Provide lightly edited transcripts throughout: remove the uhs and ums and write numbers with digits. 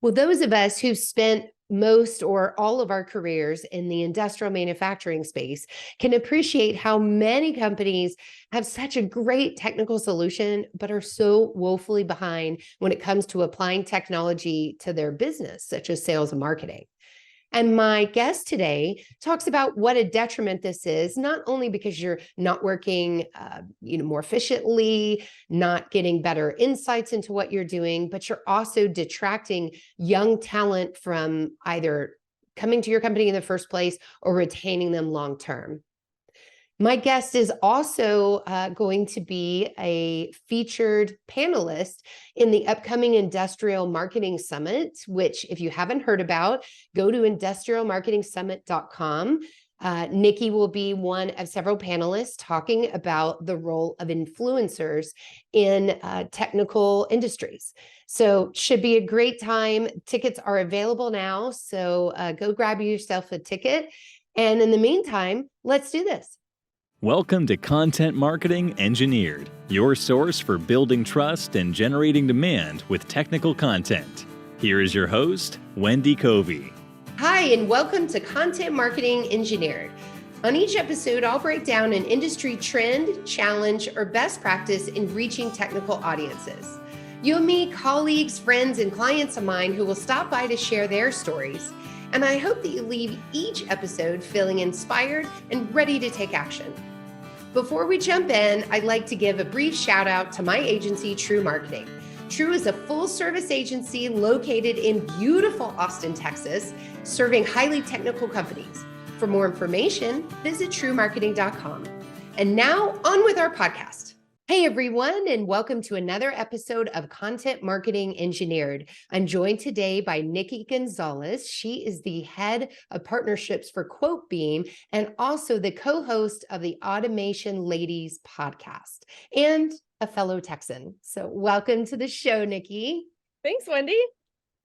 Well, those of us who've spent most or all of our careers in the industrial manufacturing space can appreciate how many companies have such a great technical solution, but are so woefully behind when it comes to applying technology to their business, such as sales and marketing. And my guest today talks about what a detriment this is, not only because you're not working more efficiently, not getting better insights into what you're doing, but you're also detracting young talent from either coming to your company in the first place or retaining them long term. My guest is also going to be a featured panelist in the upcoming Industrial Marketing Summit, which if you haven't heard about, go to industrialmarketingsummit.com. Nikki will be one of several panelists talking about the role of influencers in technical industries. So should be a great time. Tickets are available now, so go grab yourself a ticket. And in the meantime, let's do this. Welcome to Content Marketing Engineered, your source for building trust and generating demand with technical content. Here is your host, Wendy Covey. Hi, and welcome to Content Marketing Engineered. On each episode, I'll break down an industry trend, challenge, or best practice in reaching technical audiences. You'll meet colleagues, friends, and clients of mine who will stop by to share their stories. And I hope that you leave each episode feeling inspired and ready to take action. Before we jump in, I'd like to give a brief shout out to my agency, TREW Marketing. TREW is a full service agency located in beautiful Austin, Texas, serving highly technical companies. For more information, visit TREWmarketing.com. And now on with our podcast. Hey everyone, and welcome to another episode of Content Marketing Engineered. I'm joined today by Nikki Gonzales. She is the head of partnerships for QuoteBeam and also the co-host of the Automation Ladies podcast and a fellow Texan. So welcome to the show, Nikki. Thanks, Wendy.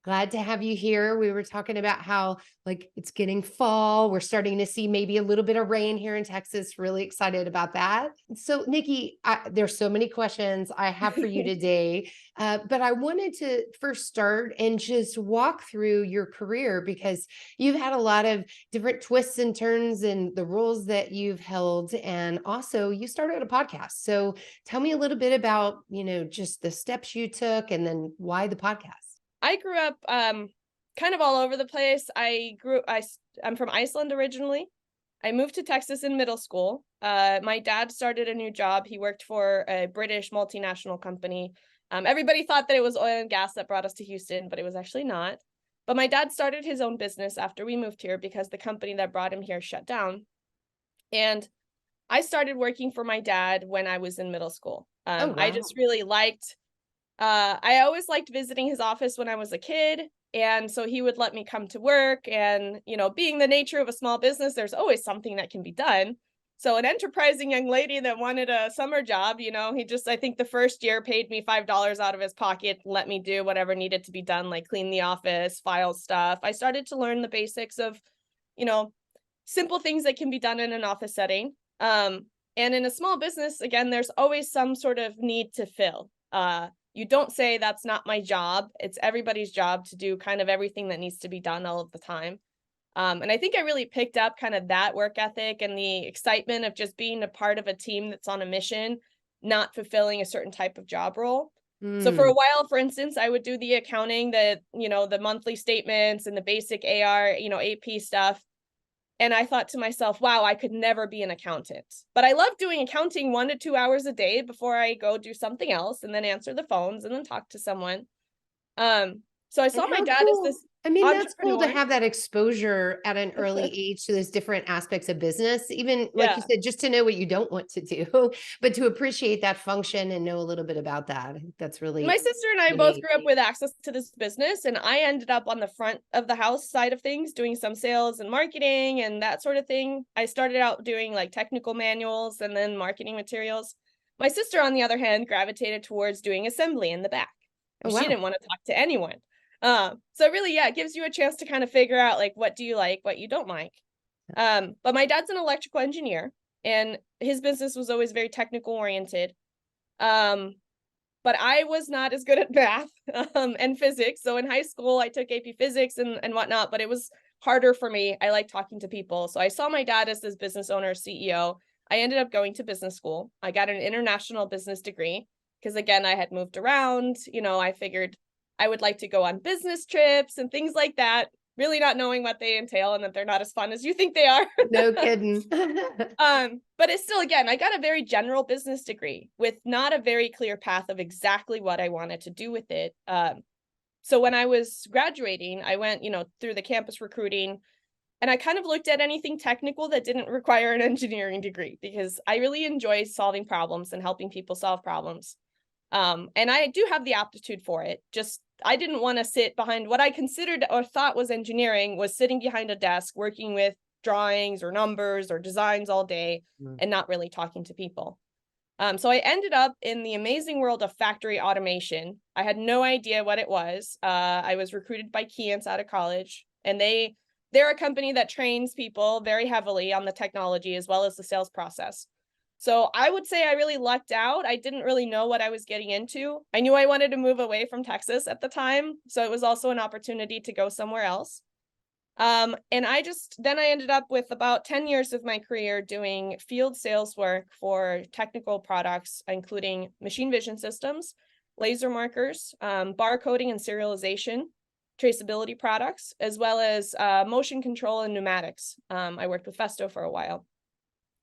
Glad to have you here. We were talking about how it's getting fall. We're starting to see maybe a little bit of rain here in Texas. Really excited about that. So Nikki, there's so many questions I have for you today, but I wanted to first start and just walk through your career because you've had a lot of different twists and turns in the roles that you've held. And also you started a podcast. So tell me a little bit about, just the steps you took and then why the podcast. I grew up kind of all over the place. I'm from Iceland originally. I moved to Texas in middle school. My dad started a new job. He worked for a British multinational company. Everybody thought that it was oil and gas that brought us to Houston, but it was actually not. But my dad started his own business after we moved here because the company that brought him here shut down. And I started working for my dad when I was in middle school. Oh, wow. I just really I always liked visiting his office when I was a kid. And so he would let me come to work and, being the nature of a small business, there's always something that can be done. So an enterprising young lady that wanted a summer job, I think the first year paid me $5 out of his pocket, let me do whatever needed to be done, like clean the office, file stuff. I started to learn the basics of, simple things that can be done in an office setting. And in a small business, again, there's always some sort of need to fill. You don't say that's not my job. It's everybody's job to do kind of everything that needs to be done all of the time. And I think I really picked up kind of that work ethic and the excitement of just being a part of a team that's on a mission, not fulfilling a certain type of job role. So for a while, for instance, I would do the accounting, the monthly statements and the basic AR, AP stuff. And I thought to myself, wow, I could never be an accountant. But I love doing accounting 1 to 2 hours a day before I go do something else and then answer the phones and then talk to someone. So I saw my dad as this that's cool to have that exposure at an early age to those different aspects of business, even like you said, just to know what you don't want to do, but to appreciate that function and know a little bit about that. I think that's really my sister and I both grew up with access to this business, and I ended up on the front of the house side of things, doing some sales and marketing and that sort of thing. I started out doing like technical manuals and then marketing materials. My sister, on the other hand, gravitated towards doing assembly in the back. Oh, wow. She didn't want to talk to anyone. So really, it gives you a chance to kind of figure out like, what do you like, what you don't like. But my dad's an electrical engineer and his business was always very technical oriented. But But I was not as good at math and physics. So in high school, I took AP physics and whatnot, but it was harder for me. I like talking to people. So I saw my dad as this business owner, CEO. I ended up going to business school. I got an international business degree because, again, I had moved around. I figured I would like to go on business trips and things like that, really not knowing what they entail and that they're not as fun as you think they are. No kidding. But it's still, again, I got a very general business degree with not a very clear path of exactly what I wanted to do with it. So when I was graduating, I went, through the campus recruiting, and I kind of looked at anything technical that didn't require an engineering degree because I really enjoy solving problems and helping people solve problems. And I do have the aptitude for it. Just I didn't want to sit behind what I considered or thought was engineering, was sitting behind a desk working with drawings or numbers or designs all day and not really talking to people. So I ended up in the amazing world of factory automation. I had no idea what it was. I was recruited by Keyence out of college, and they're a company that trains people very heavily on the technology as well as the sales process. So I would say I really lucked out. I didn't really know what I was getting into. I knew I wanted to move away from Texas at the time, so it was also an opportunity to go somewhere else. And then I ended up with about 10 years of my career doing field sales work for technical products, including machine vision systems, laser markers, barcoding and serialization, traceability products, as well as motion control and pneumatics. I worked with Festo for a while.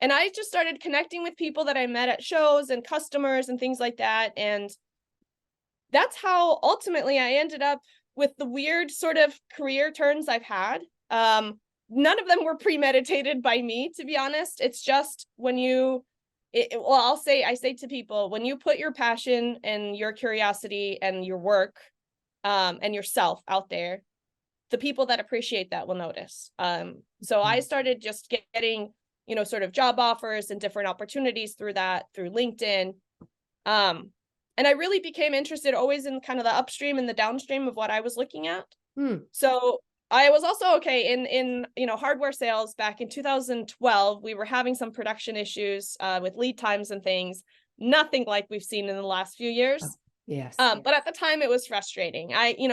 And I just started connecting with people that I met at shows and customers and things like that. And that's how ultimately I ended up with the weird sort of career turns I've had. None of them were premeditated by me, to be honest. It's just when I say to people, when you put your passion and your curiosity and your work and yourself out there, the people that appreciate that will notice. So I started just getting, sort of job offers and different opportunities through LinkedIn. And I really became interested always in kind of the upstream and the downstream of what I was looking at. So I was also in hardware sales back in 2012. We were having some production issues with lead times and things, nothing like we've seen in the last few years. Oh, yes. But at the time it was frustrating.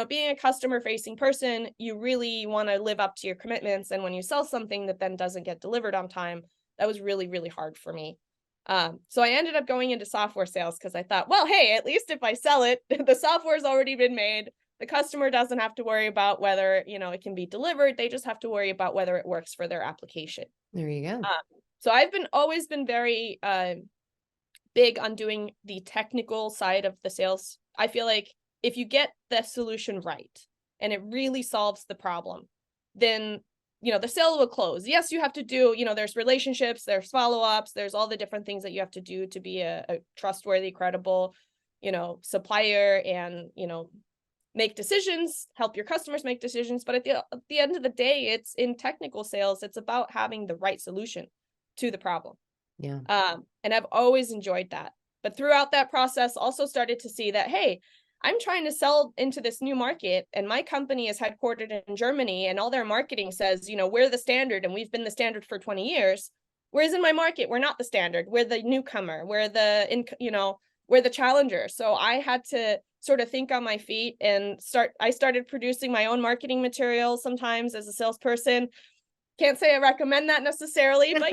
Being a customer facing person, you really want to live up to your commitments. And when you sell something that then doesn't get delivered on time, that was really, really hard for me. So I ended up going into software sales because I thought, well, hey, at least if I sell it, the software's already been made. The customer doesn't have to worry about whether, it can be delivered. They just have to worry about whether it works for their application. There you go. So I've always been very big on doing the technical side of the sales. I feel like if you get the solution right and it really solves the problem, then the sale will close. Yes, you have to do, there's relationships, there's follow-ups, there's all the different things that you have to do to be a trustworthy, credible, supplier and, make decisions, help your customers make decisions. But at the end of the day, it's in technical sales, it's about having the right solution to the problem. Yeah. And I've always enjoyed that. But throughout that process, also started to see that, hey, I'm trying to sell into this new market and my company is headquartered in Germany and all their marketing says, we're the standard and we've been the standard for 20 years. Whereas in my market, we're not the standard. We're the newcomer. We're the challenger. So I had to sort of think on my feet and I started producing my own marketing materials sometimes as a salesperson. Can't say I recommend that necessarily, but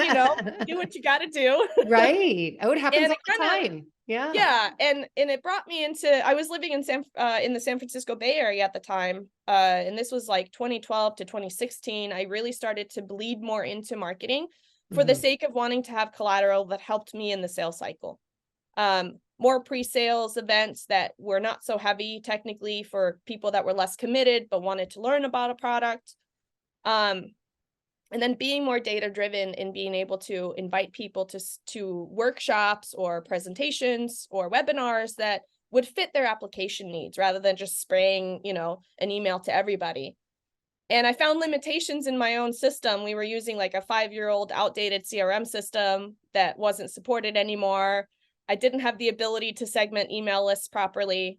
do what you got to do. Right. Oh, it happens And all the time. Yeah. Yeah. And it brought me I was living in the San Francisco Bay Area at the time. And this was like 2012 to 2016. I really started to bleed more into marketing for the sake of wanting to have collateral that helped me in the sales cycle. More pre-sales events that were not so heavy technically for people that were less committed, but wanted to learn about a product. And then being more data-driven and being able to invite people to workshops or presentations or webinars that would fit their application needs rather than just spraying, an email to everybody. And I found limitations in my own system. We were using like a 5-year-old outdated CRM system that wasn't supported anymore. I didn't have the ability to segment email lists properly.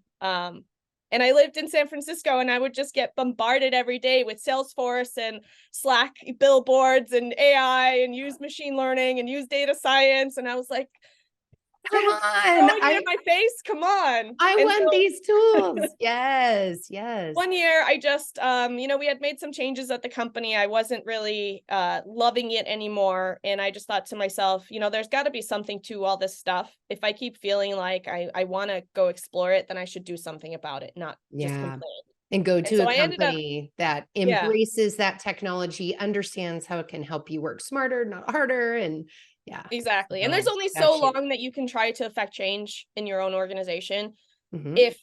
And I lived in San Francisco and I would just get bombarded every day with Salesforce and Slack billboards and AI and use machine learning and use data science. And I was like, Come on. throwing it in my face. Come on. I And want so these tools. Yes, yes. one year I just, we had made some changes at the company. I wasn't really loving it anymore. And I just thought to myself, there's got to be something to all this stuff. If I keep feeling like I want to go explore it, then I should do something about it, not just Yeah. complain. And go And to so a I ended up, company that yeah, embraces that technology, understands how it can help you work smarter, not harder. And yeah. exactly. And So there's only so that's you. long that you can try to affect change in your own organization. Mhm. If,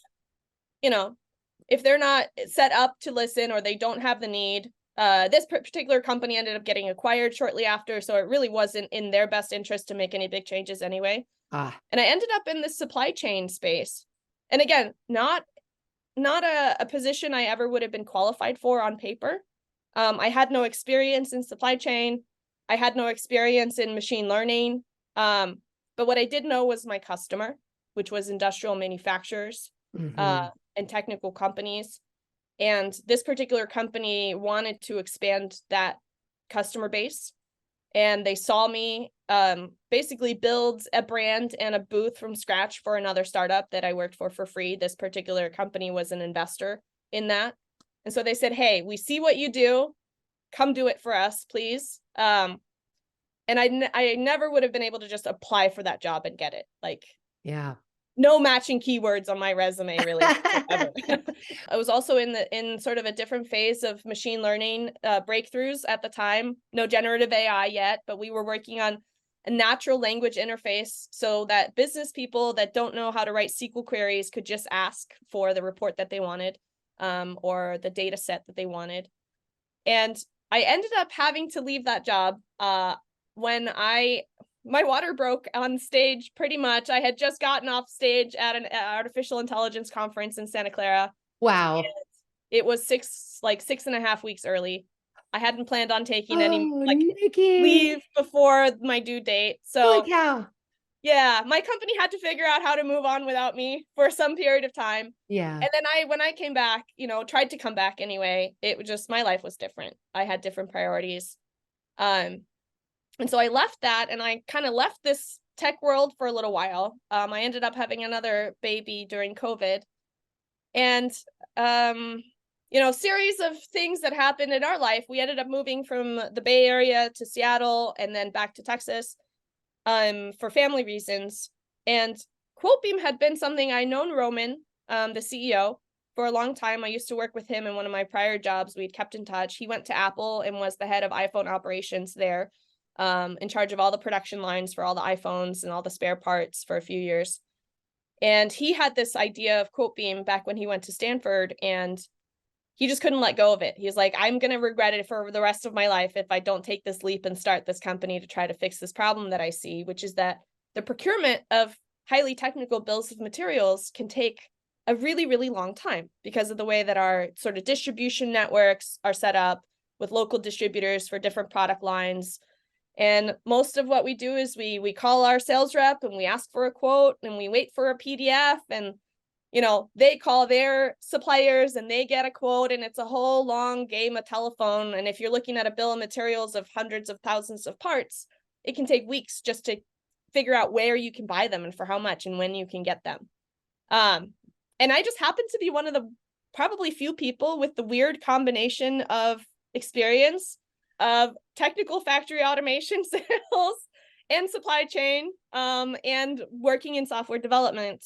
you know, if they're not set up to listen or they don't have the need. This particular company ended up getting acquired shortly after, so it really wasn't in their best interest to make any big changes anyway. Ah, And I ended up in this supply chain space. And again, not a position I ever would have been qualified for on paper. I had no experience in supply chain. I had no experience in machine learning. But what I did know was my customer, which was industrial manufacturers mhm. and technical companies. And this particular company wanted to expand that customer base. And they saw me basically build a brand and a booth from scratch for another startup that I worked for free. This particular company was an investor in that. And so they said, hey, we see what you do. Come do it for us, please. And I never would have been able to just apply for that job and get it. Like, Yeah. no matching keywords on my resume really whatsoever. I was also in sort of a different phase of machine learning breakthroughs at the time. No generative AI yet, but we were working on a natural language interface so that business people that don't know how to write SQL queries could just ask for the report that they wanted, or the data set that they wanted. And I ended up having to leave that job when my water broke on stage. Pretty much, I had just gotten off stage at an artificial intelligence conference in Santa Clara. Wow. It was 6.5 weeks early. I hadn't planned on taking any Oh, Nikki. leave before my due date. Holy So cow. yeah, my company had to figure out how to move on without me for some period of time. Yeah. And then when I came back, tried to come back anyway, it was just, my life was different. I had different priorities. And so I left that, and I kind of left this tech world for a little while. I ended up having another baby during COVID. And, series of things that happened in our life. We ended up moving from the Bay Area to Seattle and then back to Texas for family reasons. And QuoteBeam had been something I known Roman, the CEO, for a long time. I used to work with him in one of my prior jobs. We'd kept in touch. He went to Apple and was the head of iPhone operations there, in charge of all the production lines for all the iPhones and all the spare parts for a few years. And he had this idea of QuoteBeam back when he went to Stanford, and he just couldn't let go of it. He's like, I'm going to regret it for the rest of my life if I don't take this leap and start this company to try to fix this problem that I see, which is that the procurement of highly technical bills of materials can take a really, really long time because of the way that our sort of distribution networks are set up with local distributors for different product lines. And most of what we do is we call our sales rep and we ask for a quote and we wait for a PDF, and they call their suppliers and they get a quote, and it's a whole long game of telephone. And if you're looking at a bill of materials of hundreds of thousands of parts, it can take weeks just to figure out where you can buy them and for how much and when you can get them. And I just happen to be one of the probably few people with the weird combination of experience of technical factory automation sales and supply chain, and working in software development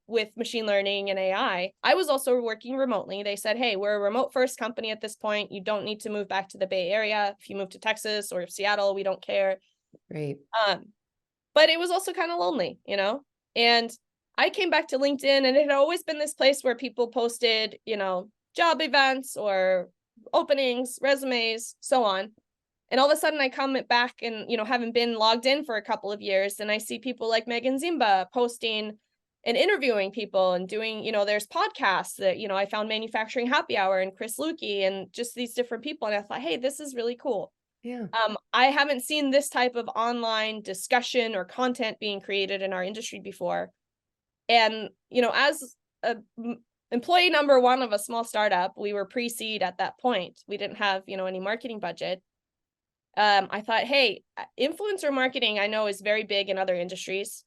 with machine learning and AI. I was also working remotely. They said, hey, we're a remote first company at this point. You don't need to move back to the Bay Area. If you move to Texas or Seattle, we don't care. Great. But it was also kind of lonely, and I came back to LinkedIn, and it had always been this place where people posted, job events or openings, resumes, so on. And all of a sudden I come back and, haven't been logged in for a couple of years, and I see people like Megan Zimba posting and interviewing people and doing, there's podcasts that, I found Manufacturing Happy Hour and Chris Lukey and just these different people. And I thought, hey, this is really cool. Yeah. I haven't seen this type of online discussion or content being created in our industry before. And, as employee number one of a small startup, we were pre-seed at that point. We didn't have, any marketing budget. I thought, hey, influencer marketing, I know, is very big in other industries.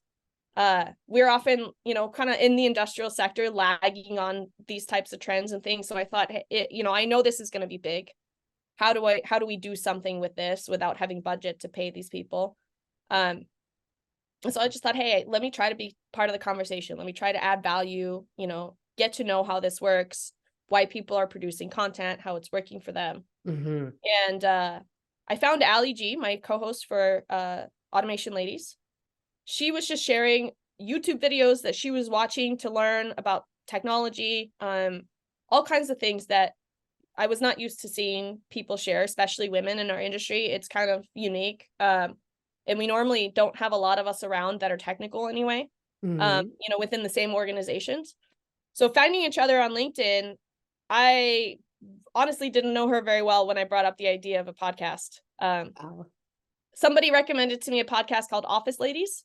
we're often, kind of in the industrial sector lagging on these types of trends and things. So I thought, I know this is going to be big. How do we do something with this without having budget to pay these people? And so I just thought, hey, let me try to be part of the conversation. Let me try to add value, get to know how this works, why people are producing content, how it's working for them. Mm-hmm. And I found Ali G, my co-host for Automation Ladies. She was just sharing YouTube videos that she was watching to learn about technology, all kinds of things that I was not used to seeing people share, especially women in our industry. It's kind of unique. And we normally don't have a lot of us around that are technical anyway, Mm-hmm. within the same organizations. So finding each other on LinkedIn, I honestly didn't know her very well when I brought up the idea of a podcast. Somebody recommended to me a podcast called Office Ladies,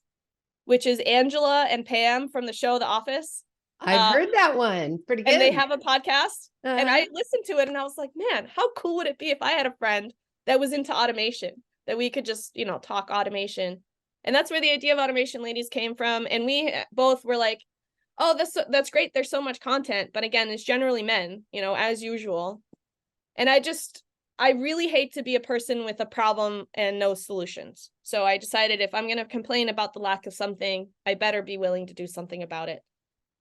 which is Angela and Pam from the show The Office. I've heard that one. Pretty good. And they have a podcast. And Uh-huh. I listened to it and I was like, man, how cool would it be if I had a friend that was into automation, that we could just, talk automation. And that's where the idea of Automation Ladies came from. And we both were like, oh, that's great. There's so much content. But again, it's generally men, as usual. And I really hate to be a person with a problem and no solutions. So I decided if I'm going to complain about the lack of something, I better be willing to do something about it.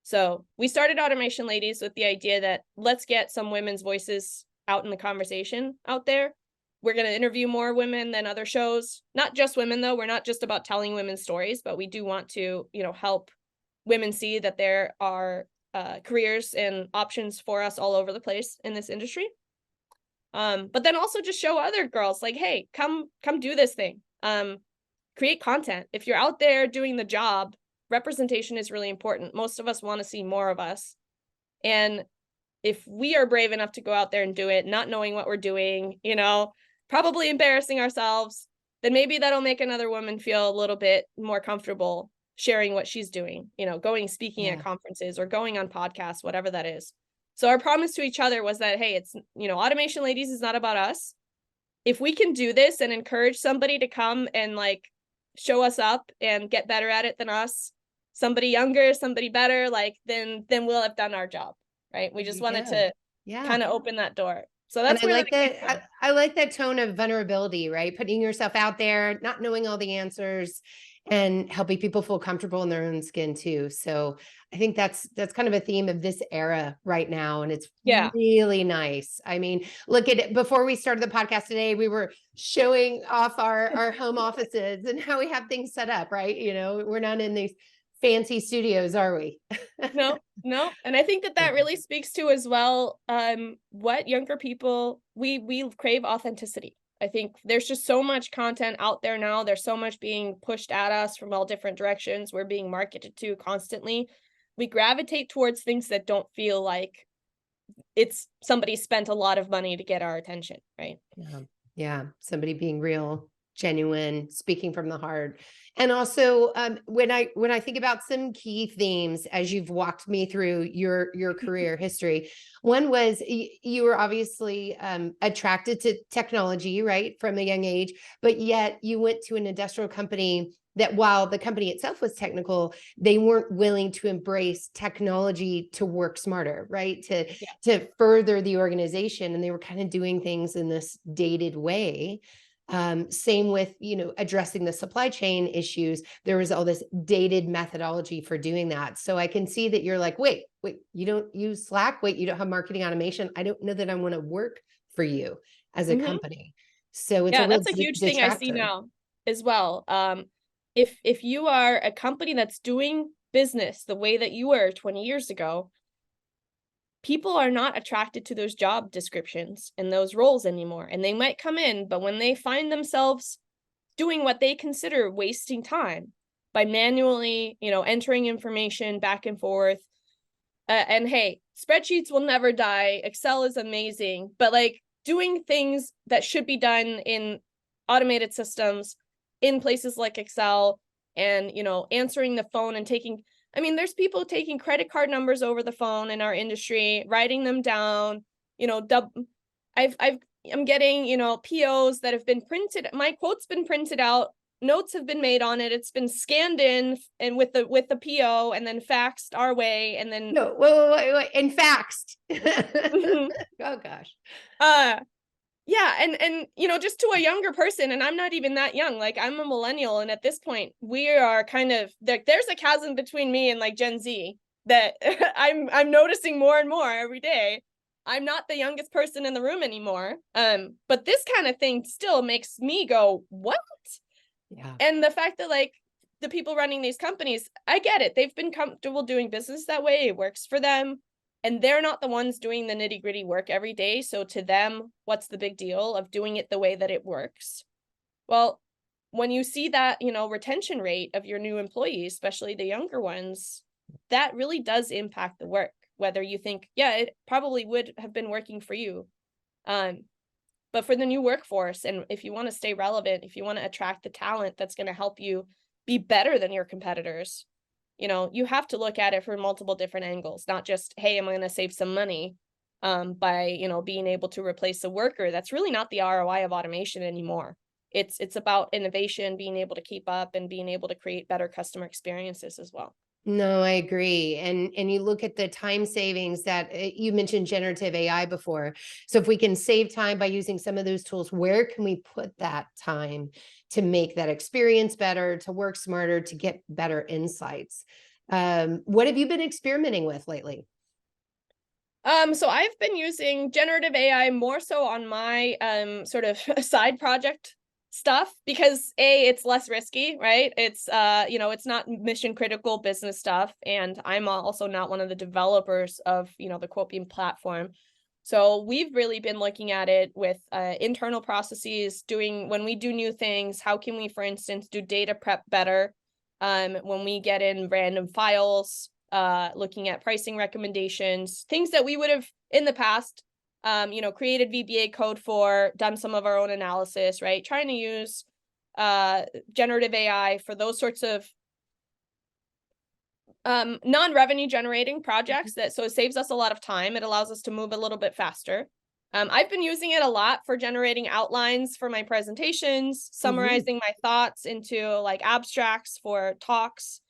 So we started Automation Ladies with the idea that let's get some women's voices out in the conversation out there. We're going to interview more women than other shows. Not just women, though. We're not just about telling women's stories, but we do want to, help women see that there are careers and options for us all over the place in this industry. But then also just show other girls like, hey, come do this thing. Create content. If you're out there doing the job, representation is really important. Most of us want to see more of us. And if we are brave enough to go out there and do it, not knowing what we're doing, probably embarrassing ourselves, then maybe that'll make another woman feel a little bit more comfortable sharing what she's doing, speaking at conferences or going on podcasts, whatever that is. So our promise to each other was that, hey, it's, Automation Ladies is not about us. If we can do this and encourage somebody to come and show us up and get better at it than us, somebody younger, somebody better, then we'll have done our job, right? We just wanted to kind of open that door. So that's and I where like that. I like that tone of vulnerability, right? Putting yourself out there, not knowing all the answers, and helping people feel comfortable in their own skin too. So I think that's kind of a theme of this era right now, and it's really nice. I mean, look at it. Before we started the podcast today, we were showing off our home offices and how we have things set up, right? We're not in these fancy studios, are we? No. And I think that really speaks to as well, what younger people, we crave authenticity. I think there's just so much content out there now. There's so much being pushed at us from all different directions. We're being marketed to constantly. We gravitate towards things that don't feel like it's somebody spent a lot of money to get our attention, right? Yeah. Somebody being real, genuine, speaking from the heart. And also, when I think about some key themes as you've walked me through your career history, one was you were obviously attracted to technology, right, from a young age, but yet you went to an industrial company that, while the company itself was technical, they weren't willing to embrace technology to work smarter, right, to further the organization, and they were kind of doing things in this dated way. Same with, addressing the supply chain issues. There was all this dated methodology for doing that. So I can see that you're like, wait, you don't use Slack? Wait, you don't have marketing automation? I don't know that I want to work for you as a company. So it's a real that's a huge thing I see now as well. If you are a company that's doing business the way that you were 20 years ago, people are not attracted to those job descriptions and those roles anymore. And they might come in, but when they find themselves doing what they consider wasting time by manually, entering information back and forth, and hey, spreadsheets will never die. Excel is amazing, but doing things that should be done in automated systems in places like Excel, and, answering the phone and there's people taking credit card numbers over the phone in our industry, writing them down, I'm getting, POs that have been printed. My quote's been printed out notes have been made on it. It's been scanned in and with the PO and then faxed our way. And then No, wait, and faxed. Oh gosh. Yeah, and just to a younger person, and I'm not even that young, like I'm a millennial, and at this point we are kind of there's a chasm between me and like Gen Z that I'm noticing more and more every day. I'm not the youngest person in the room anymore. But this kind of thing still makes me go, what? Yeah. And the fact that like the people running these companies, I get it. They've been comfortable doing business that way. It works for them. And they're not the ones doing the nitty gritty work every day. So to them, what's the big deal of doing it the way that it works? Well, when you see that, retention rate of your new employees, especially the younger ones, that really does impact the work, whether you think, yeah, it probably would have been working for you. But for the new workforce, and if you want to stay relevant, if you want to attract the talent that's going to help you be better than your competitors, you have to look at it from multiple different angles, not just, hey, I'm going to save some money by, being able to replace a worker. That's really not the ROI of automation anymore. It's about innovation, being able to keep up and being able to create better customer experiences as well. No, I agree. And you look at the time savings that you mentioned generative AI before. So if we can save time by using some of those tools, where can we put that time to make that experience better, to work smarter, to get better insights? What have you been experimenting with lately? So I've been using generative AI more so on my sort of side project stuff because it's less risky, right? It's it's not mission critical business stuff, and I'm also not one of the developers of the QuoteBeam platform. So we've really been looking at it with internal processes, doing when we do new things, how can we, for instance, do data prep better when we get in random files, looking at pricing recommendations, things that we would have in the past created VBA code for, done some of our own analysis, right? Trying to use generative AI for those sorts of non-revenue generating projects so it saves us a lot of time. It allows us to move a little bit faster. I've been using it a lot for generating outlines for my presentations, summarizing my thoughts into like abstracts for talks.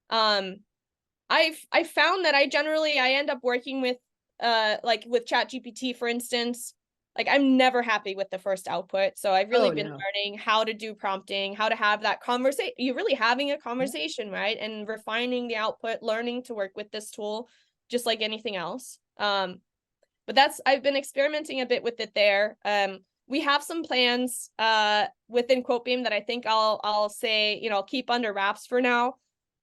I've found that I end up working with like with ChatGPT, for instance. Like I'm never happy with the first output. So I've really been learning how to do prompting, how to have that conversation. You're really having a conversation, right? And refining the output, learning to work with this tool, just like anything else. But I've been experimenting a bit with it there. We have some plans within QuoteBeam that I think I'll say, keep under wraps for now.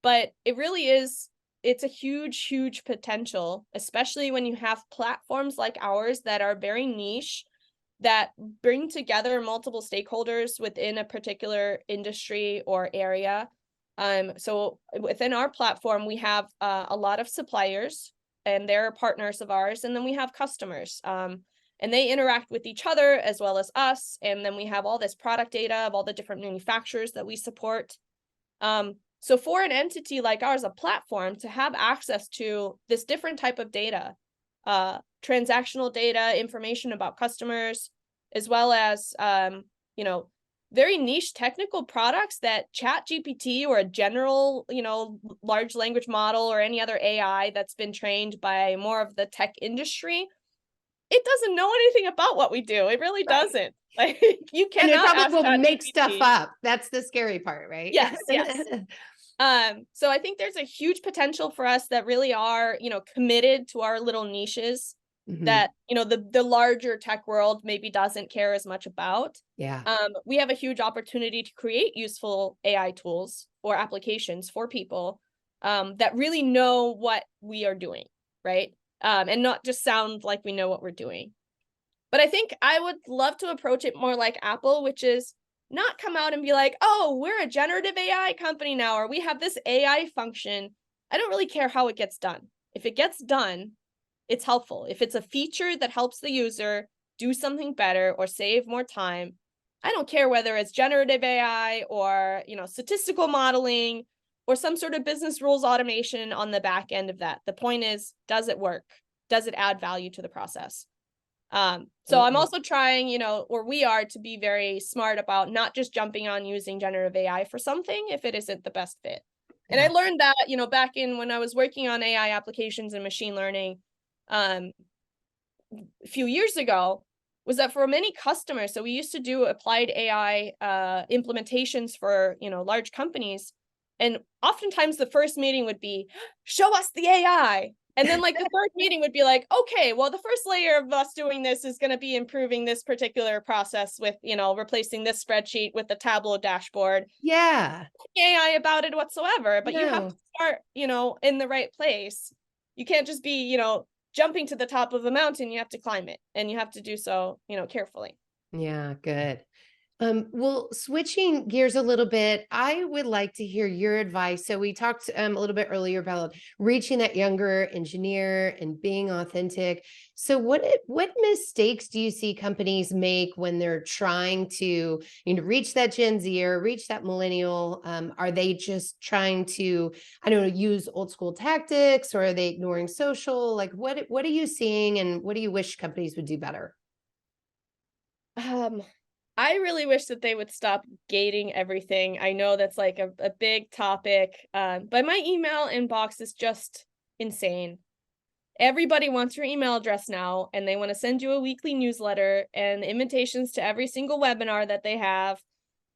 But it really is, it's a huge potential, especially when you have platforms like ours that are very niche, that bring together multiple stakeholders within a particular industry or area. So within our platform, we have a lot of suppliers, and they're partners of ours, and then we have customers. And they interact with each other as well as us. And then we have all this product data of all the different manufacturers that we support. So for an entity like ours, a platform, to have access to this different type of data, transactional data, information about customers, as well as, very niche technical products that ChatGPT or a general, large language model or any other AI that's been trained by more of the tech industry, it doesn't know anything about what we do. It really doesn't. Like you cannot. And it probably ask will ChatGPT. make stuff up. That's the scary part, right? Yes. So I think there's a huge potential for us that really are, committed to our little niches that, the larger tech world maybe doesn't care as much about. Yeah. We have a huge opportunity to create useful AI tools or applications for people that really know what we are doing, right? And not just sound like we know what we're doing. But I think I would love to approach it more like Apple, which is not come out and be like, oh, we're a generative AI company now, or we have this AI function. I don't really care how it gets done. If it gets done, it's helpful. If it's a feature that helps the user do something better or save more time, I don't care whether it's generative AI or, statistical modeling or some sort of business rules automation on the back end of that. The point is, does it work? Does it add value to the process? So I'm also trying, or we are, to be very smart about not just jumping on using generative AI for something if it isn't the best fit. And I learned that, back in when I was working on AI applications and machine learning, a few years ago, was that for many customers, so we used to do applied AI implementations for, large companies. And oftentimes the first meeting would be, show us the AI. And then like the third meeting would be like, okay, well, the first layer of us doing this is going to be improving this particular process with, replacing this spreadsheet with the Tableau dashboard. Yeah. AI about it whatsoever, but you have No. to start, in the right place. You can't just be, jumping to the top of a mountain. You have to climb it, and you have to do so, carefully. Yeah, good. Well, switching gears a little bit, I would like to hear your advice. So we talked a little bit earlier about reaching that younger engineer and being authentic. So what mistakes do you see companies make when they're trying to, reach that Gen Z or reach that millennial? Are they just trying to, I don't know, use old school tactics, or are they ignoring social? Like what are you seeing, and what do you wish companies would do better? I really wish that they would stop gating everything. I know that's like a big topic, but my email inbox is just insane. Everybody wants your email address now, and they want to send you a weekly newsletter and invitations to every single webinar that they have.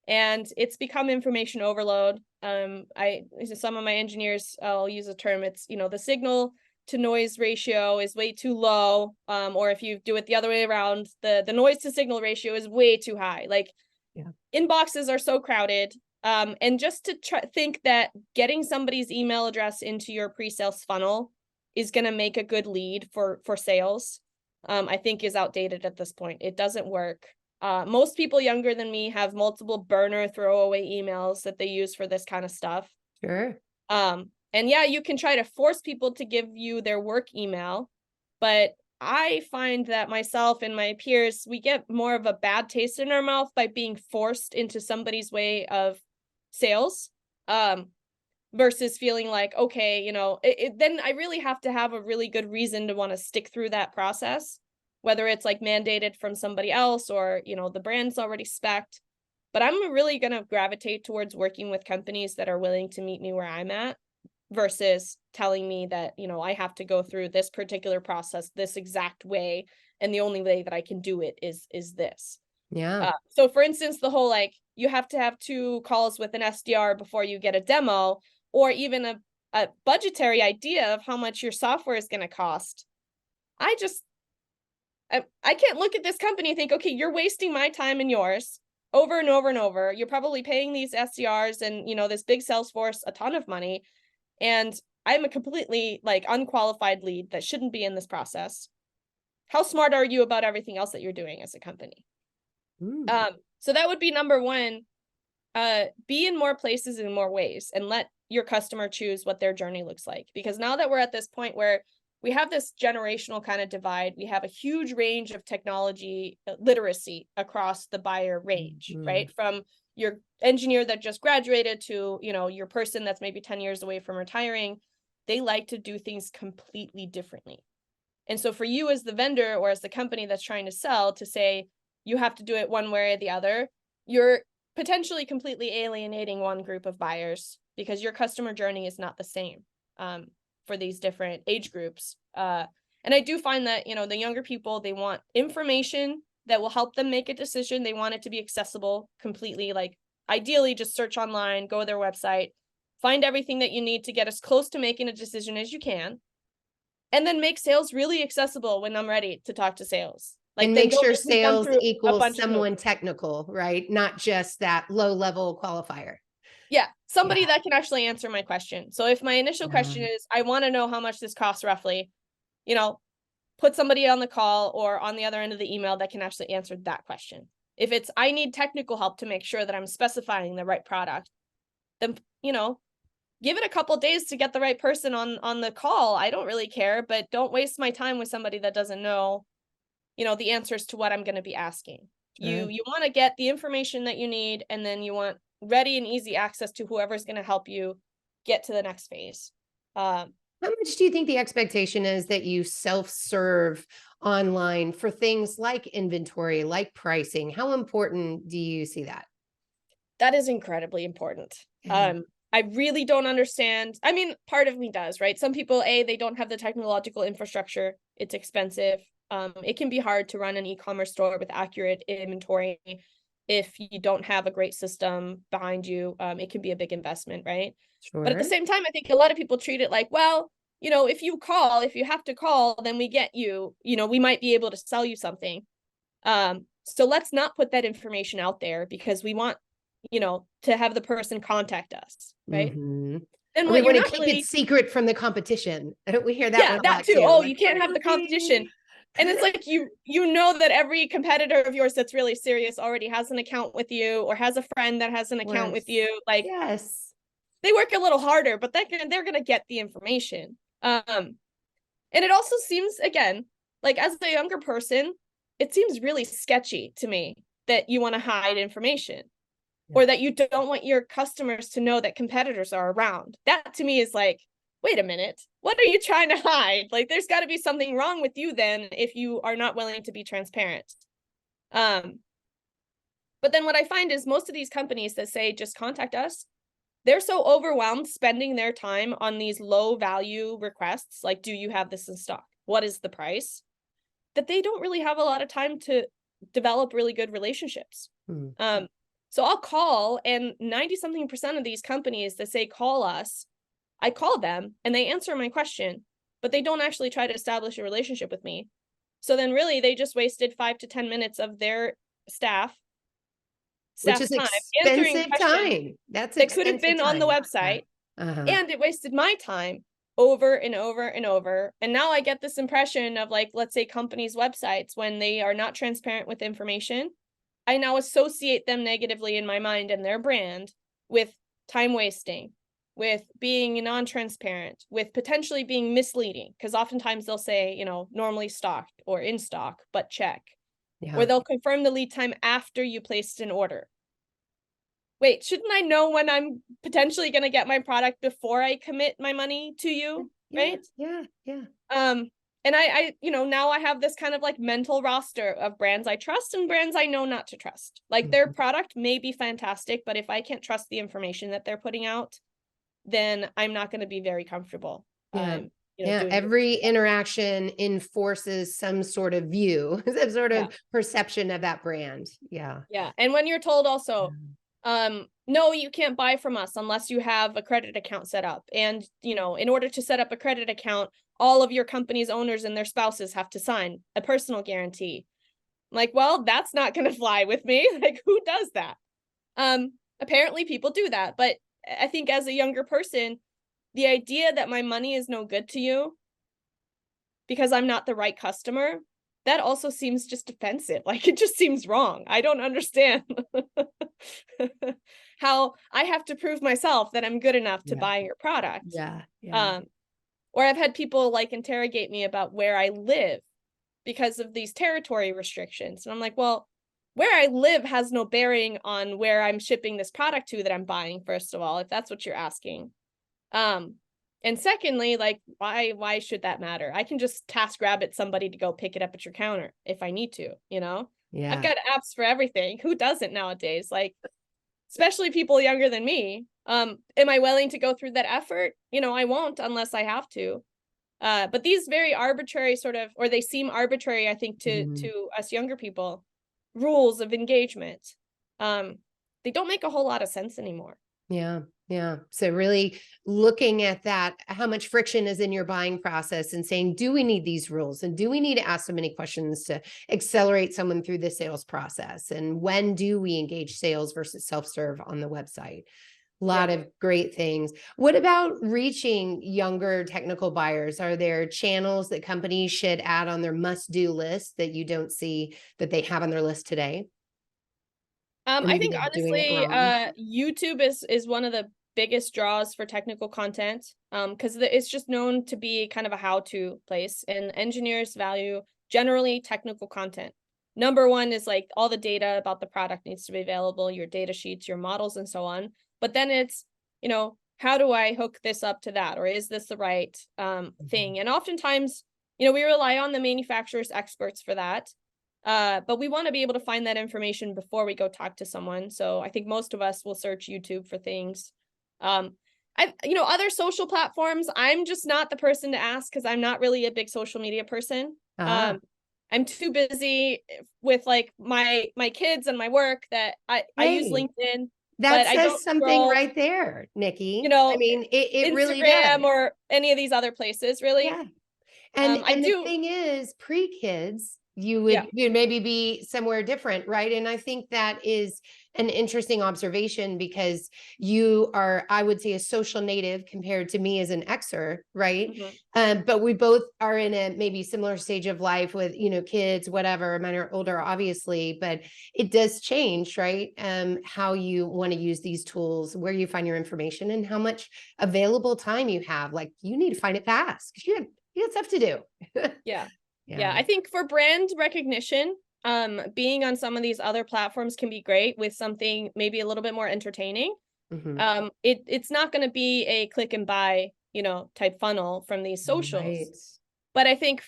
And it's become information overload. Some of my engineers, I'll use a term, it's, the signal to noise ratio is way too low. Or if you do it the other way around, the noise to signal ratio is way too high. Like, inboxes are so crowded. And just to think that getting somebody's email address into your pre-sales funnel is going to make a good lead for sales, I think is outdated at this point. It doesn't work. Most people younger than me have multiple burner throwaway emails that they use for this kind of stuff. Sure. And yeah, you can try to force people to give you their work email, but I find that myself and my peers, we get more of a bad taste in our mouth by being forced into somebody's way of sales, versus feeling like, okay, then I really have to have a really good reason to want to stick through that process, whether it's like mandated from somebody else or, the brand's already spec'd. But I'm really going to gravitate towards working with companies that are willing to meet me where I'm at, versus telling me that, I have to go through this particular process this exact way, and the only way that I can do it is this. Yeah. So for instance, the whole, like, you have to have 2 calls with an SDR before you get a demo, or even a budgetary idea of how much your software is going to cost. I can't look at this company and think, okay, you're wasting my time and yours over and over and over. You're probably paying these SDRs and, this big sales force a ton of money. And I'm a completely like unqualified lead that shouldn't be in this process. How smart are you about everything else that you're doing as a company? So that would be number one. Be in more places in more ways, and let your customer choose what their journey looks like. Because now that we're at this point where we have this generational kind of divide, we have a huge range of technology literacy across the buyer range, right? From your engineer that just graduated to, your person that's maybe 10 years away from retiring. They like to do things completely differently. And so for you as the vendor or as the company that's trying to sell, to say you have to do it one way or the other, you're potentially completely alienating one group of buyers, because your customer journey is not the same for these different age groups. And I do find that, the younger people, they want information that will help them make a decision. They want it to be accessible completely. Like, ideally, just search online, go to their website, find everything that you need to get as close to making a decision as you can, and then make sales really accessible when I'm ready to talk to sales. Like, And then make don't sure make me jump sales through a equals bunch of hoops. someone technical, right? Not just that low level qualifier. Yeah, somebody that can actually answer my question. So if my initial question Yeah. is, I want to know how much this costs roughly, put somebody on the call or on the other end of the email that can actually answer that question. If it's, I need technical help to make sure that I'm specifying the right product, then, give it a couple days to get the right person on the call. I don't really care, but don't waste my time with somebody that doesn't know, the answers to what I'm going to be asking. Sure. You want to get the information that you need, and then you want ready and easy access to whoever's going to help you get to the next phase. How much do you think the expectation is that you self-serve online for things like inventory, like pricing? How important do you see that? That is incredibly important. Yeah. I really don't understand. I mean, part of me does, right? Some people, they don't have the technological infrastructure. It's expensive. It can be hard to run an e-commerce store with accurate inventory if you don't have a great system behind you. It can be a big investment, right? But at the Sure. same time, I think a lot of people treat it like, well, if you have to call, then we get you, we might be able to sell you something. So let's not put that information out there because we want, to have the person contact us, right? Mm-hmm. Then Or we what you're want to not keep it really, secret from the competition. We hear that yeah, one a that lot too. too. Oh, Like, you can't have the competition. And it's like you know that every competitor of yours that's really serious already has an account with you or has a friend that has an account with yes. you. Like Yes. they work a little harder, but they're gonna get the information. And it also seems, again, like as a younger person, it seems really sketchy to me that you want to hide information or that you don't want your customers to know that competitors are around. That to me is like, wait a minute, what are you trying to hide? Like there's got to be something wrong with you then if you are not willing to be transparent. But then what I find is most of these companies that say just contact us, they're so overwhelmed spending their time on these low value requests, like, do you have this in stock? What is the price? That they don't really have a lot of time to develop really good relationships. Mm. So I'll call, and 90 something percent of these companies that say call us, I call them and they answer my question, but they don't actually try to establish a relationship with me. So then really they just wasted 5 to 10 minutes of their Which staff's is time answering expensive questions time. That's that could have expensive been on the time. Yeah. website. Uh-huh. And it wasted my time over and over and over. And now I get this impression of, like, let's say companies' websites, when they are not transparent with information, I now associate them negatively in my mind and their brand with time wasting, with being non-transparent, with potentially being misleading. Because oftentimes they'll say, normally stocked or in stock, but check. Or Yeah. they'll confirm the lead time after you placed an order. Wait, shouldn't I know when I'm potentially going to get my product before I commit my money to you? Yeah. Right. Yeah. Yeah. And I, now I have this kind of like mental roster of brands I trust and brands I know not to trust. Like their Mhm. product may be fantastic, but if I can't trust the information that they're putting out, then I'm not going to be very comfortable. Yeah. Yeah. Doing business Every with them. interaction enforces some sort of view, some sort Yeah. of perception of that brand. Yeah. Yeah. And when you're told also, no, you can't buy from us unless you have a credit account set up. And, in order to set up a credit account, all of your company's owners and their spouses have to sign a personal guarantee. I'm like, well, that's not going to fly with me. Like, who does that? Apparently people do that. But I think as a younger person, the idea that my money is no good to you because I'm not the right customer, that also seems just offensive. Like it just seems wrong. I don't understand how I have to prove myself that I'm good enough to Yeah. buy your product. Yeah. Yeah. Um, or I've had people like interrogate me about where I live because of these territory restrictions. And I'm like, well, where I live has no bearing on where I'm shipping this product to that I'm buying, first of all, if that's what you're asking. And secondly, like, why should that matter? I can just TaskRabbit somebody to go pick it up at your counter if I need to, I've Yeah. got apps for everything. Who doesn't nowadays? Like, especially people younger than me. Am I willing to go through that effort? I won't unless I have to. But these very arbitrary sort of, or they seem arbitrary, I think, to Mhm. us younger people, rules of engagement, they don't make a whole lot of sense anymore. Yeah. Yeah. So really looking at that, how much friction is in your buying process and saying, do we need these rules? And do we need to ask so many questions to accelerate someone through the sales process? And when do we engage sales versus self-serve on the website? A lot Yeah. of great things. What about reaching younger technical buyers? Are there channels that companies should add on their must-do list that you don't see that they have on their list today? Or I maybe think they're doing it honestly, wrong? YouTube is one of the biggest draws for technical content, because it's just known to be kind of a how-to place, and engineers value generally technical content. Number one is like all the data about the product needs to be available, your data sheets, your models, and so on. But then it's, how do I hook this up to that? Or is this the right thing? And oftentimes, you know, we rely on the manufacturer's experts for that. But we want to be able to find that information before we go talk to someone. So I think most of us will search YouTube for things. Other social platforms, I'm just not the person to ask because I'm not really a big social media person. Ah, I'm too busy with like my kids and my work that I use hey, LinkedIn, that but I don't says something scroll, right there, you Nikki. I know, mean, it really does. Instagram or any of these other places, really. Yeah. And I the do, thing is, pre-kids, yeah. you'd maybe be somewhere different, right? And I think that is an interesting observation because you are, I would say, a social native compared to me as an Xer, right? Mhm. But we both are in a maybe similar stage of life with, kids, whatever. Mine are older, obviously, but it does change, right? How you want to use these tools, where you find your information, and how much available time you have. Like, you need to find it fast because you got stuff to do. Yeah. Yeah. Yeah. I think for brand recognition, being on some of these other platforms can be great with something maybe a little bit more entertaining. Mhm. It's not going to be a click and buy, type funnel from these socials. Right. But I think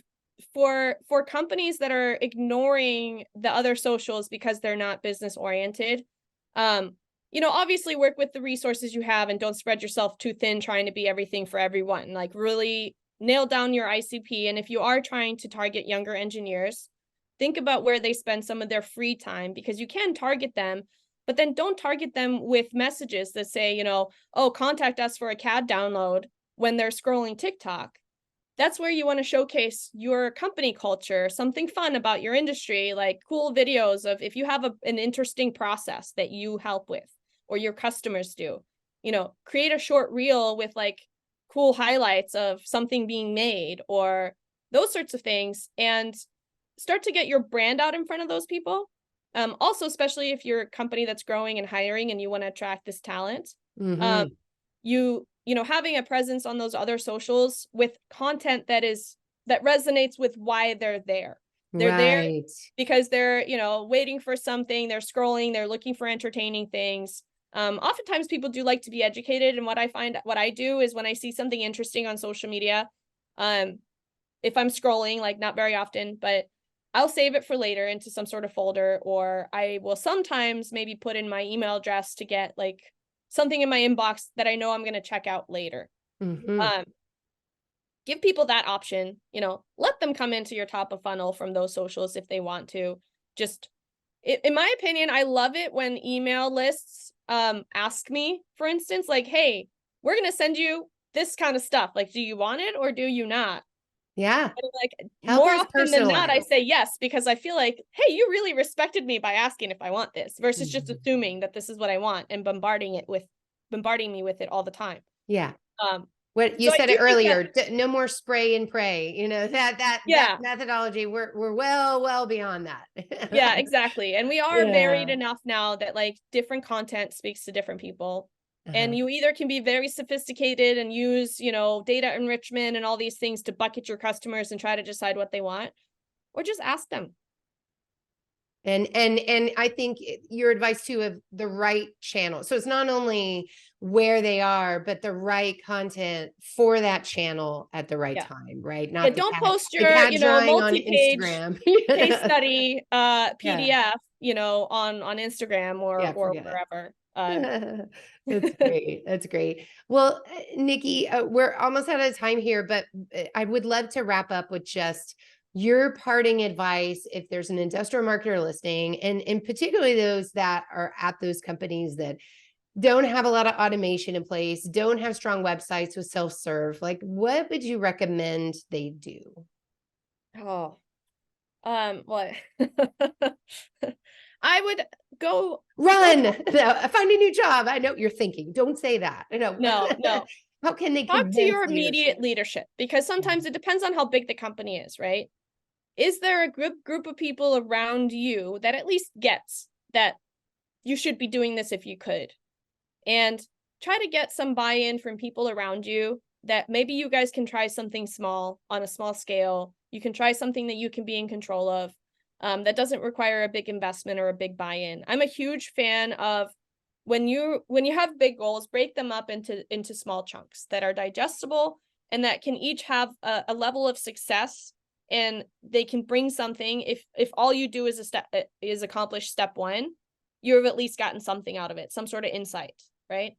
for companies that are ignoring the other socials because they're not business oriented, obviously work with the resources you have and don't spread yourself too thin trying to be everything for everyone. Like really nail down your ICP. And if you are trying to target younger engineers, think about where they spend some of their free time because you can target them, but then don't target them with messages that say, oh, contact us for a CAD download when they're scrolling TikTok. That's where you want to showcase your company culture, something fun about your industry, like cool videos of if you have an interesting process that you help with or your customers do, create a short reel with like cool highlights of something being made or those sorts of things and start to get your brand out in front of those people. Also, especially if you're a company that's growing and hiring and you want to attract this talent, um, Mhm. having a presence on those other socials with content that resonates with why they're there. They're there Right. because they're, waiting for something, they're scrolling, they're looking for entertaining things. Oftentimes people do like to be educated. And what I do is when I see something interesting on social media, um, if I'm scrolling, like not very often, but I'll save it for later into some sort of folder, or I will sometimes maybe put in my email address to get like something in my inbox that I know I'm going to check out later. Mhm. Um, Give people that option, let them come into your top of funnel from those socials if they want to. Just in my opinion, I love it when email lists ask me, for instance, like, hey, we're going to send you this kind of stuff. Like, do you want it or do you not? Yeah. And like Help more us often than not, I personalize. say yes, because I feel like, hey, you really respected me by asking if I want this versus just Mhm. assuming that this is what I want and bombarding me with it all the time. Yeah. Um, What you so I said do it think that, earlier, no more spray and pray, that yeah, methodology, we're well beyond yeah, that. exactly. And we are varied Yeah. enough now that like different content speaks to different people. Uh-huh. And you either can be very sophisticated and use, data enrichment and all these things to bucket your customers and try to decide what they want, or just ask them. And I think your advice too of the right channel. So it's not only where they are, but the right content for that channel at the right Yeah. time, right? Yeah, Not don't post the your, cat drawing on multi-page Instagram. case study Yeah. PDF, on Instagram or Yeah, forget it. wherever. That's great. That's great. Well, Nikki, we're almost out of time here, but I would love to wrap up with just your parting advice if there's an industrial marketer listening, and particularly those that are at those companies that don't have a lot of automation in place, don't have strong websites with self-serve. Like, what would you recommend they do? Oh, what? I would go Run, no, find a new job. I know what you're thinking. Don't say that. I know. no. How can they Talk to convince your leadership? immediate leadership because sometimes it depends on how big the company is, right? Is there a group of people around you that at least gets that you should be doing this if you could? And try to get some buy-in from people around you that maybe you guys can try something small on a small scale. You can try something that you can be in control of, that doesn't require a big investment or a big buy-in. I'm a huge fan of when you have big goals, break them up into small chunks that are digestible and that can each have a level of success, and they can bring something. If all you do is accomplish step one, you've at least gotten something out of it, some sort of insight, right?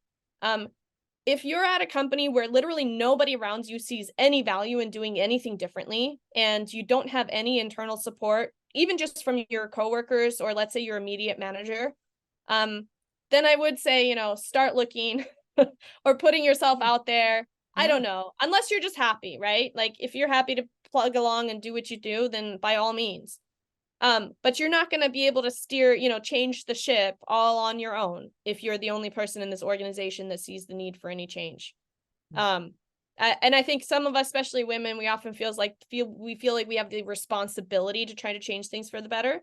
If you're at a company where literally nobody around you sees any value in doing anything differently, and you don't have any internal support, even just from your coworkers, or let's say your immediate manager, then I would say, start looking or putting yourself out there. I don't know, unless you're just happy, right? Like if you're happy to plug along and do what you do, then by all means. But you're not going to be able to steer, change the ship all on your own if you're the only person in this organization that sees the need for any change. And I think some of us, especially women, we often feel like we have the responsibility to try to change things for the better.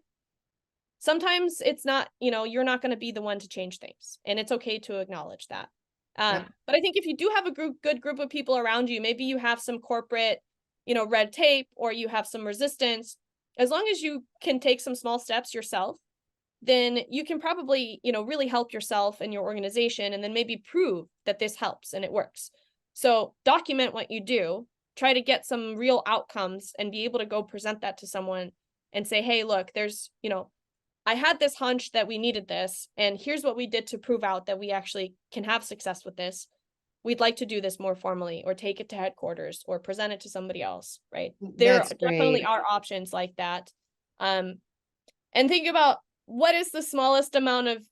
Sometimes it's not, you're not going to be the one to change things, and it's okay to acknowledge that. But I think if you do have a good group of people around you, maybe you have some corporate, red tape, or you have some resistance. As long as you can take some small steps yourself, then you can probably, really help yourself and your organization, and then maybe prove that this helps and it works. So document what you do, try to get some real outcomes, and be able to go present that to someone and say, hey, look, there's, I had this hunch that we needed this, and here's what we did to prove out that we actually can have success with this. We'd like to do this more formally, or take it to headquarters, or present it to somebody else, right? There definitely are options like that. And think about, what is the smallest amount of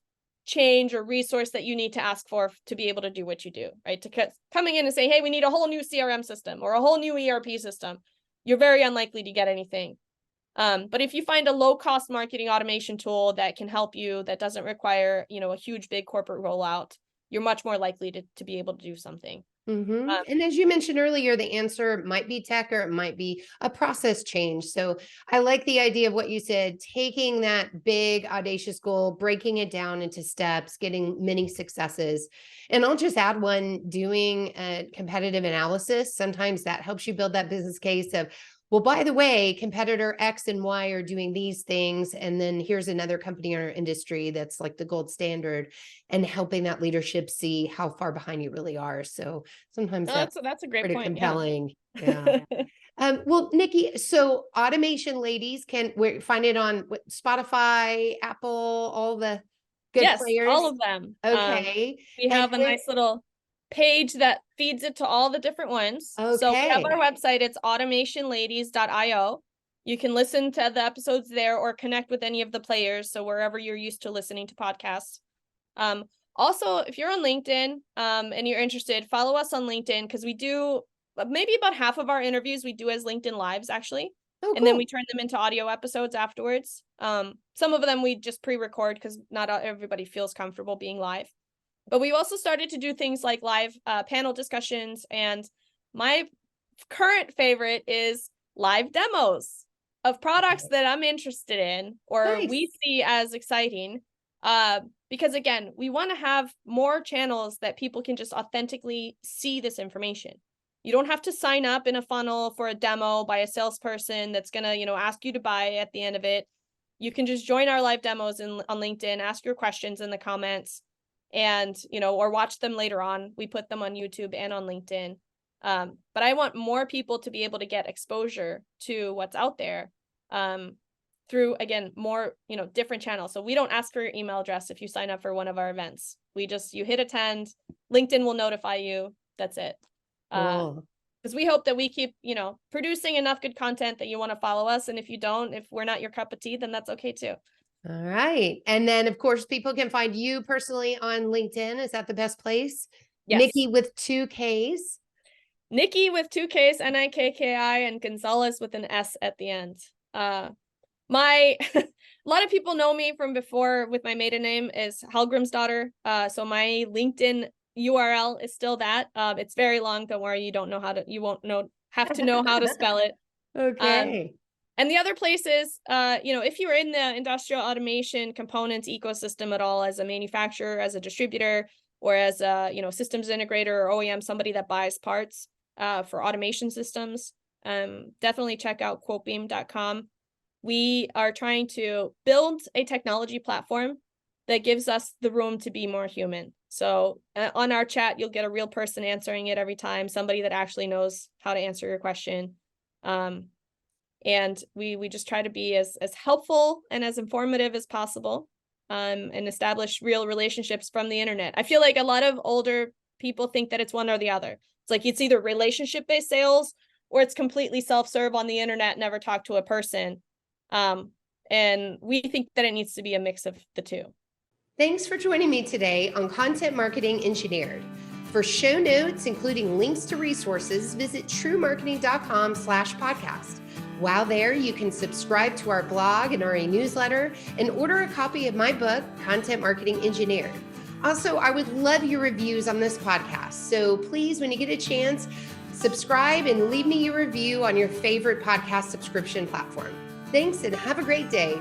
change or resource that you need to ask for to be able to do what you do, right? Coming in and say, hey, we need a whole new CRM system or a whole new ERP system, you're very unlikely to get anything. But if you find a low-cost marketing automation tool that can help you, that doesn't require, a huge, big corporate rollout, you're much more likely to be able to do something. And as you mentioned earlier, the answer might be tech, or it might be a process change. So I like the idea of what you said, taking that big, audacious goal, breaking it down into steps, getting many successes. And I'll just add one, doing a competitive analysis. Sometimes that helps you build that business case of, well, by the way, competitor X and Y are doing these things, and then here's another company in our industry that's like the gold standard, and helping that leadership see how far behind you really are. So sometimes that's a great pretty point. compelling. Yeah. Well, Nikki, so Automation Ladies, we find it on Spotify, Apple, all the good players? All of them. Okay. We have a nice little page that feeds it to all the different ones. Okay. So we have our website, it's automationladies.io. You can listen to the episodes there, or connect with any of the players, so wherever you're used to listening to podcasts. Also, if you're on LinkedIn and you're interested, follow us on LinkedIn, because we do maybe about half of our interviews we do as LinkedIn Lives, actually. Oh, and then we turn them into audio episodes afterwards. Some of them we just pre-record, because not everybody feels comfortable being live. But we also started to do things like live panel discussions, and my current favorite is live demos of products that I'm interested in, or we see as exciting. Because again, we want to have more channels that people can just authentically see this information. You don't have to sign up in a funnel for a demo by a salesperson that's going to, ask you to buy at the end of it. You can just join our live demos on LinkedIn, ask your questions in the comments, and, or watch them later on. We put them on YouTube and on LinkedIn. But I want more people to be able to get exposure to what's out there through, again, more, different channels. So we don't ask for your email address if you sign up for one of our events. You hit attend, LinkedIn will notify you. That's it. Because we hope that we keep, producing enough good content that you want to follow us. And if you don't, if we're not your cup of tea, then that's okay too. All right. And then, of course, people can find you personally on LinkedIn. Is that the best place? Yes. Nikki with 2 Ks. Nikki with 2 Ks, Nikki, and Gonzales with an S at the end. A lot of people know me from before with my maiden name is Hallgrim's daughter. So my LinkedIn URL is still that. It's very long. Don't worry. You won't have to know how to spell it. Okay. And the other places, if you're in the industrial automation components ecosystem at all, as a manufacturer, as a distributor, or as a, systems integrator or OEM, somebody that buys parts for automation systems, definitely check out QuoteBeam.com. We are trying to build a technology platform that gives us the room to be more human. So on our chat, you'll get a real person answering it every time, somebody that actually knows how to answer your question. And we just try to be as helpful and as informative as possible, and establish real relationships from the internet. I feel like a lot of older people think that it's one or the other. It's like it's either relationship-based sales or it's completely self-serve on the internet, never talk to a person. And we think that it needs to be a mix of the two. Thanks for joining me today on Content Marketing Engineered. For show notes, including links to resources, visit truemarketing.com/podcast. While there, you can subscribe to our blog and RA newsletter and order a copy of my book, Content Marketing Engineered. Also, I would love your reviews on this podcast. So please, when you get a chance, subscribe and leave me your review on your favorite podcast subscription platform. Thanks and have a great day.